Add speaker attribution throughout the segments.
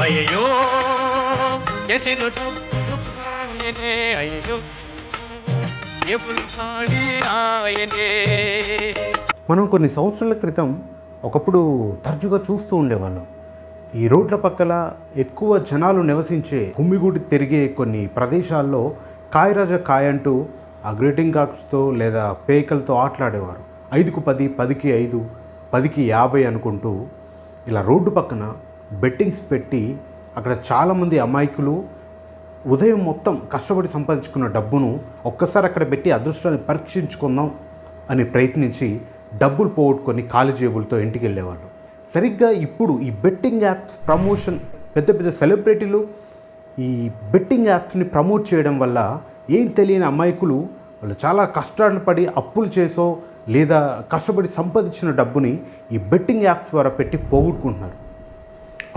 Speaker 1: అయ్యో ఎసిను చుప్పునే అయ్యో ఎప్పుడు ఆయనే.
Speaker 2: మనం కొన్ని సంవత్సరాల క్రితం ఒకప్పుడు తరచుగా చూస్తూ ఉండేవాళ్ళం. ఈ రోడ్ల పక్కల ఎక్కువ జనాలు నివసించే గుమ్మిగూడి తిరిగే కొన్ని ప్రదేశాల్లో కాయరాజ కాయ అంటూ ఆ గ్రీటింగ్ కార్డ్స్తో లేదా పేకలతో ఆటలాడేవారు. 5కు 10, 10కి 5, 10కి 50 అనుకుంటూ ఇలా రోడ్డు పక్కన బెట్టింగ్స్ పెట్టి అక్కడ చాలామంది అమాయకులు ఉదయం మొత్తం కష్టపడి సంపాదించుకున్న డబ్బును ఒక్కసారి అక్కడ పెట్టి అదృష్టాన్ని పరీక్షించుకుందాం అని ప్రయత్నించి డబ్బులు పోగొట్టుకొని ఖాళీ జేబులతో ఇంటికి వెళ్ళేవాళ్ళు. సరిగ్గా ఇప్పుడు ఈ బెట్టింగ్ యాప్స్ ప్రమోషన్, పెద్ద పెద్ద సెలబ్రిటీలు ఈ బెట్టింగ్ యాప్స్ని ప్రమోట్ చేయడం వల్ల ఏం తెలియని అమాయకులు వాళ్ళు చాలా కష్టాలు పడి అప్పులు చేసో లేదా కష్టపడి సంపాదించిన డబ్బుని ఈ బెట్టింగ్ యాప్స్ ద్వారా పెట్టి పోగొట్టుకుంటున్నారు.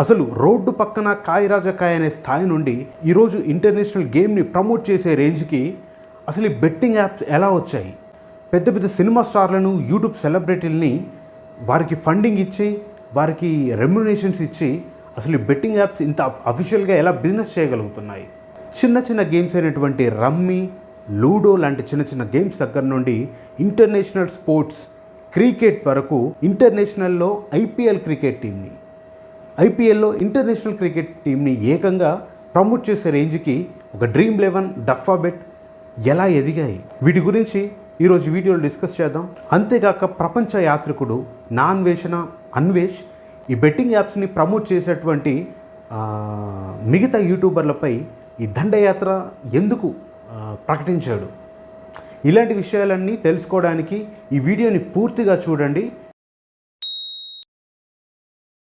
Speaker 2: అసలు రోడ్డు పక్కన కాయరాజకాయ అనే స్థాయి నుండి ఈరోజు ఇంటర్నేషనల్ గేమ్ని ప్రమోట్ చేసే రేంజ్కి అసలు ఈ బెట్టింగ్ యాప్స్ ఎలా వచ్చాయి? పెద్ద పెద్ద సినిమా స్టార్లను, యూట్యూబ్ సెలబ్రిటీలని వారికి ఫండింగ్ ఇచ్చి, వారికి రెమ్యునరేషన్స్ ఇచ్చి అసలు ఈ బెట్టింగ్ యాప్స్ ఇంత అఫీషియల్గా ఎలా బిజినెస్ చేయగలుగుతున్నాయి? చిన్న చిన్న గేమ్స్ అయినటువంటి రమ్మీ, లూడో లాంటి చిన్న చిన్న గేమ్స్ దగ్గర నుండి ఇంటర్నేషనల్ స్పోర్ట్స్, క్రికెట్ వరకు ఇంటర్నేషనల్లో ఐపీఎల్లో ఇంటర్నేషనల్ క్రికెట్ టీంని ఏకంగా ప్రమోట్ చేసే రేంజ్కి ఒక డ్రీమ్ 11, డఫా బెట్ ఎలా ఎదిగాయి? వీటి గురించి ఈరోజు వీడియోలో డిస్కస్ చేద్దాం. అంతేగాక ప్రపంచ యాత్రికుడు అన్వేష్ ఈ బెట్టింగ్ యాప్స్ని ప్రమోట్ చేసేటువంటి మిగతా యూట్యూబర్లపై ఈ దండయాత్ర ఎందుకు ప్రకటించాడు? ఇలాంటి విషయాలన్నీ తెలుసుకోవడానికి ఈ వీడియోని పూర్తిగా చూడండి.